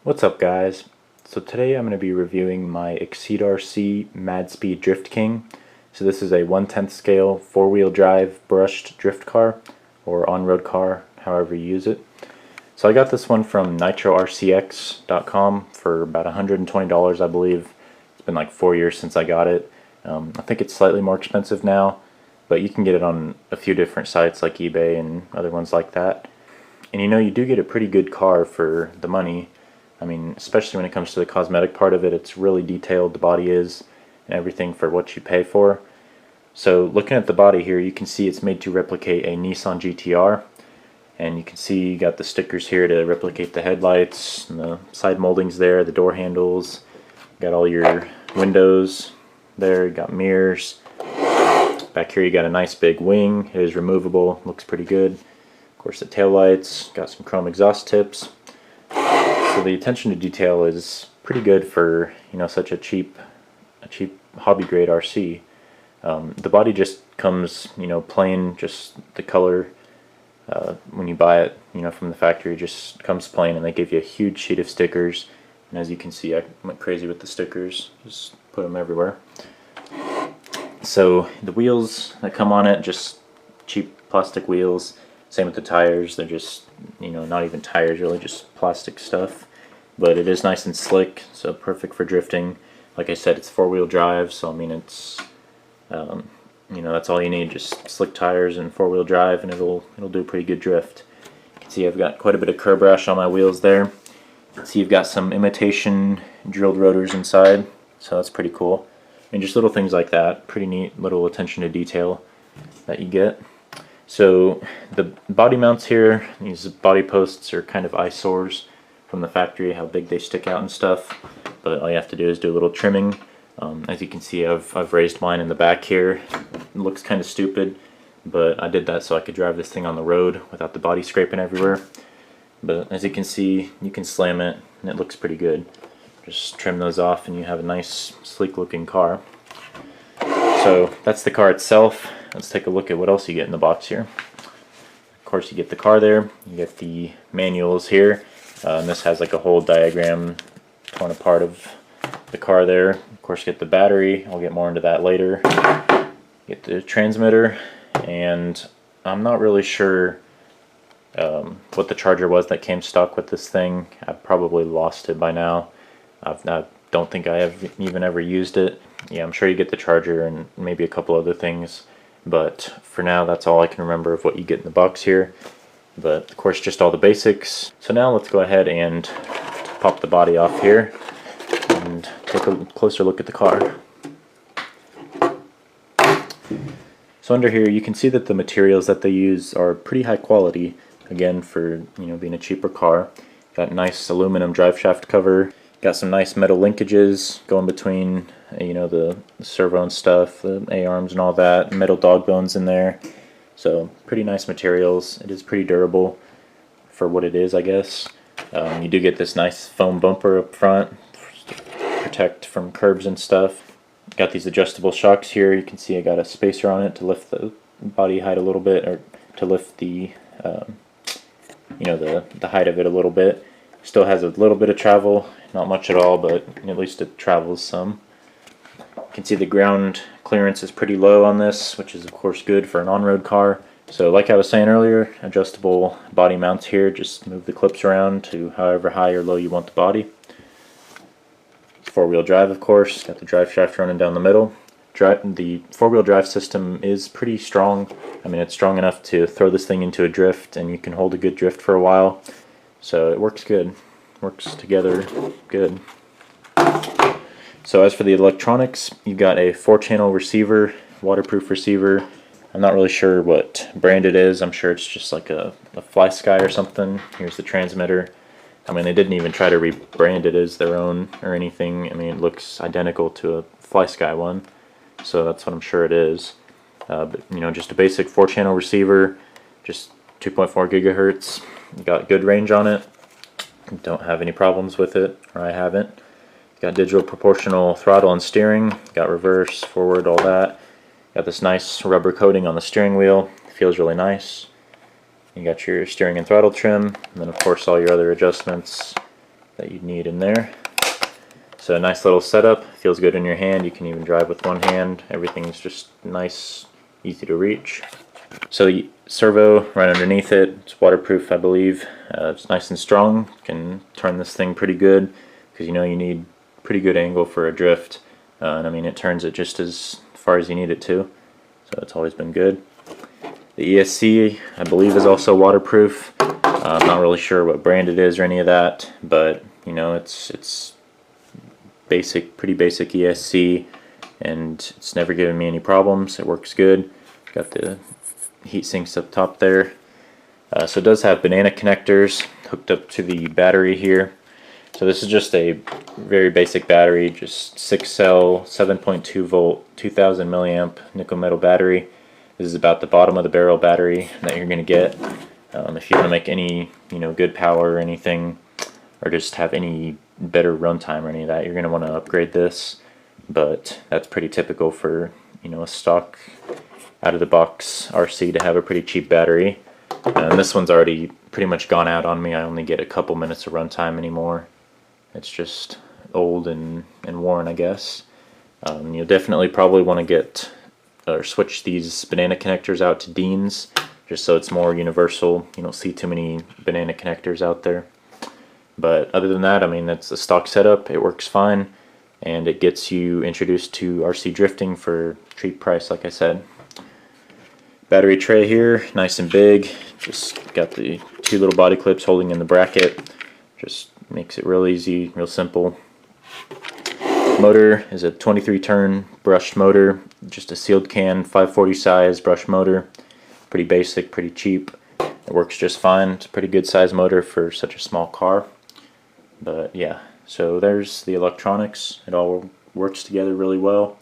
What's up, guys? So today I'm going to be reviewing my Exceed RC MadSpeed Drift King. So this is a 1/10 scale 4-wheel drive brushed drift car, or on-road car, however you use it. So I got this one from nitrorcx.com for about $120, I believe. It's been like 4 years since I got it. I think it's slightly more expensive now, but you can get it on a few different sites like eBay and other ones like that. And you do get a pretty good car for the money. I mean, especially when it comes to the cosmetic part of it, it's really detailed, the body is, and everything for what you pay for. So looking at the body here, you can see it's made to replicate a Nissan GTR. And you can see you got the stickers here to replicate the headlights, and the side moldings there, the door handles. Got all your windows there, you got mirrors. Back here you got a nice big wing. It is removable, looks pretty good. Of course the tail lights, got some chrome exhaust tips. So the attention to detail is pretty good for such a cheap hobby grade RC. The body just comes plain, just the color when you buy it from the factory just comes plain, and they give you a huge sheet of stickers. And as you can see, I went crazy with the stickers, just put them everywhere. So the wheels that come on it, just cheap plastic wheels. Same with the tires, they're just not even tires really, just plastic stuff. But it is nice and slick, so perfect for drifting. Like I said, it's 4-wheel drive, so I mean it's that's all you need, just slick tires and 4-wheel drive, and it'll do a pretty good drift. You can see I've got quite a bit of curb rash on my wheels there. You can see you've got some imitation drilled rotors inside, so that's pretty cool. I mean, just little things like that, pretty neat little attention to detail that you get. So the body mounts here, these body posts are kind of eyesores from the factory, how big they stick out and stuff, but all you have to do is do a little trimming. As you can see, I've raised mine in the back here. It looks kind of stupid, but I did that so I could drive this thing on the road without the body scraping everywhere. But as you can see, you can slam it and it looks pretty good. Just trim those off and you have a nice sleek looking car. So that's the car itself. Let's take a look at what else you get in the box here. Of course you get the car there, you get the manuals here, and this has like a whole diagram torn apart of the car there. Of course you get the battery, I'll get more into that later. Get the transmitter, and I'm not really sure what the charger was that came stock with this thing. I've probably lost it by now. I don't think I have even ever used it. Yeah, I'm sure you get the charger and maybe a couple other things, but for now that's all I can remember of what you get in the box here. But of course just all the basics. So now let's go ahead and pop the body off here and take a closer look at the car. So under here you can see that the materials that they use are pretty high quality, again for being a cheaper car. Got nice aluminum drive shaft cover. Got some nice metal linkages going between the servo and stuff, the A-arms and all that, metal dog bones in there. So pretty nice materials. It is pretty durable for what it is, I guess. You do get this nice foam bumper up front to protect from curbs and stuff. Got these adjustable shocks here. You can see I got a spacer on it to lift the body height a little bit, or to lift the the height of it a little bit. Still has a little bit of travel, not much at all, but at least it travels some. You can see the ground clearance is pretty low on this, which is of course good for an on-road car. So like I was saying earlier, adjustable body mounts here, just move the clips around to however high or low you want the body. 4-wheel drive, of course, got the drive shaft running down the middle. The 4-wheel drive system is pretty strong. I mean, it's strong enough to throw this thing into a drift and you can hold a good drift for a while. So it works good, works together good. So as for the electronics, you've got a 4-channel receiver, waterproof receiver. I'm not really sure what brand it is. I'm sure it's just like a FlySky or something. Here's the transmitter. I mean, they didn't even try to rebrand it as their own or anything. I mean, it looks identical to a FlySky one, so that's what I'm sure it is. But just a basic 4-channel receiver, just 2.4 gigahertz. Got good range on it. Don't have any problems with it, or I haven't. Got digital proportional throttle and steering. Got reverse, forward, all that. Got this nice rubber coating on the steering wheel. Feels really nice. You got your steering and throttle trim, and then of course all your other adjustments. that you need in there. So a nice little setup, feels good in your hand. You can even drive with one hand. Everything's just nice, easy to reach. So the servo right underneath it, it's waterproof, I believe. It's nice and strong. You can turn this thing pretty good because you know you need pretty good angle for a drift. And I mean, it turns it just as far as you need it to. So it's always been good. The ESC, I believe, is also waterproof. I'm not really sure what brand it is or any of that, but you know, it's basic, pretty basic ESC, and it's never given me any problems. It works good. Got the heat sinks up top there. So it does have banana connectors hooked up to the battery here. So this is just a very basic battery, just 6 cell, 7.2 volt, 2000 milliamp nickel metal battery. This is about the bottom of the barrel battery that you're going to get. If you want to make any, you know, good power or anything, or just have any better runtime or any of that, you're going to want to upgrade this. But that's pretty typical for, you know, a stock out of the box RC to have a pretty cheap battery. And this one's already pretty much gone out on me. I only get a couple minutes of runtime anymore. It's just old and worn, I guess. You'll definitely probably want to get or switch these banana connectors out to Dean's, just so it's more universal. You don't see too many banana connectors out there. But other than that, I mean, that's a stock setup. It works fine, and it gets you introduced to RC drifting for a cheap price, like I said. Battery tray here, nice and big. Just got the 2 little body clips holding in the bracket. Just makes it real easy, real simple. Motor is a 23 turn brushed motor, just a sealed can 540 size brush motor. Pretty basic, pretty cheap. It works just fine. It's a pretty good size motor for such a small car. But yeah, so there's the electronics. It all works together really well,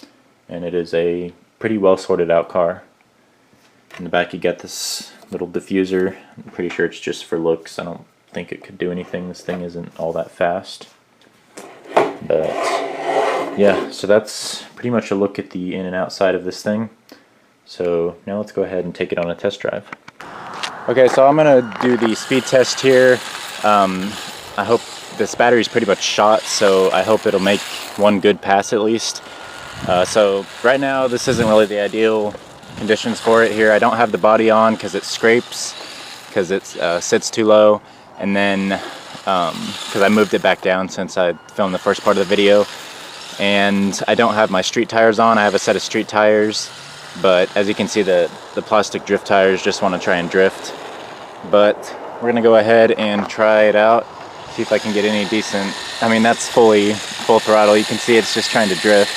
and it is a pretty well sorted out car. In the back you got this little diffuser. I'm pretty sure it's just for looks. I don't think it could do anything. This thing isn't all that fast. But yeah, so that's pretty much a look at the in and outside of this thing. So now let's go ahead and take it on a test drive. Okay, so I'm gonna do the speed test here. I hope this battery's pretty much shot, so I hope it'll make one good pass at least. So right now this isn't really the ideal conditions for it here. I don't have the body on because it scrapes, because it sits too low, and then because I moved it back down since I filmed the first part of the video. And I don't have my street tires on. I have a set of street tires, but as you can see, the plastic drift tires just want to try and drift. But we're gonna go ahead and try it out, see if I can get any decent. I mean, that's full throttle. You can see it's just trying to drift.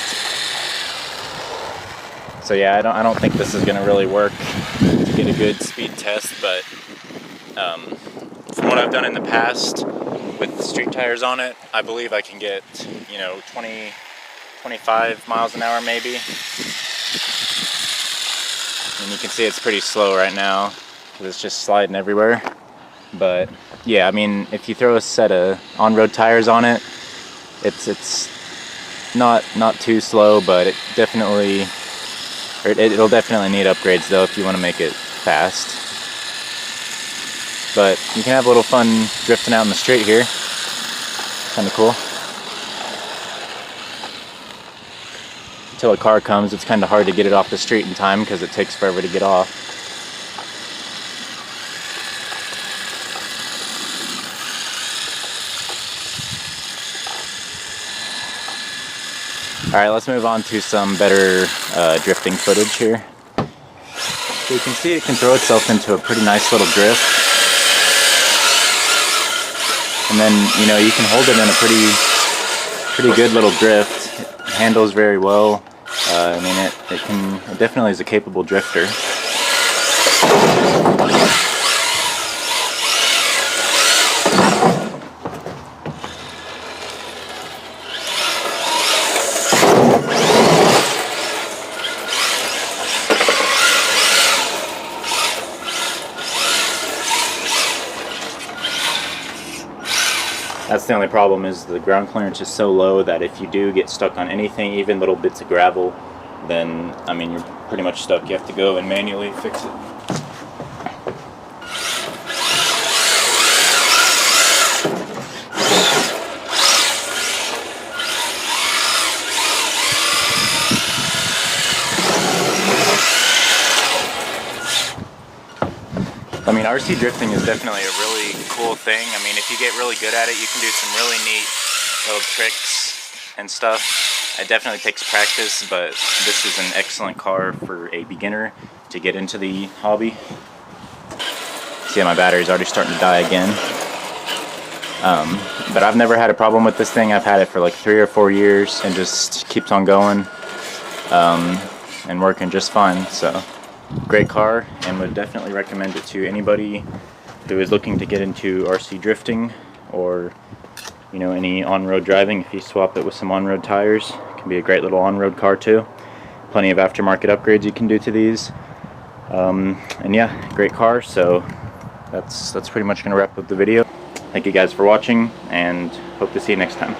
So yeah, I don't think this is gonna really work to get a good speed test, but from what I've done in the past with street tires on it, I believe I can get, you know, 25 miles an hour maybe. And you can see it's pretty slow right now because it's just sliding everywhere. But yeah, I mean, if you throw a set of on-road tires on it, it's not too slow, but it'll definitely need upgrades though if you want to make it fast. But you can have a little fun drifting out in the street here. Kind of cool. Until a car comes, it's kind of hard to get it off the street in time because it takes forever to get off. Alright, let's move on to some better drifting footage here. So you can see it can throw itself into a pretty nice little drift. And then, you know, you can hold it in a pretty good little drift. It handles very well. I mean, it definitely is a capable drifter. That's the only problem, is the ground clearance is so low that if you do get stuck on anything, even little bits of gravel, then, I mean, you're pretty much stuck. You have to go and manually fix it. I mean, RC drifting is definitely a really cool thing. I mean, if you get really good at it, you can do some really neat little tricks and stuff. It definitely takes practice, but this is an excellent car for a beginner to get into the hobby. See how my battery's already starting to die again. But I've never had a problem with this thing. I've had it for like 3 or 4 years and just keeps on going and working just fine. So great car, and would definitely recommend it to anybody who is looking to get into RC drifting or, you know, any on-road driving. If you swap it with some on-road tires, it can be a great little on-road car too. Plenty of aftermarket upgrades you can do to these. And yeah, great car. So that's pretty much gonna wrap up the video. Thank you guys for watching, and hope to see you next time.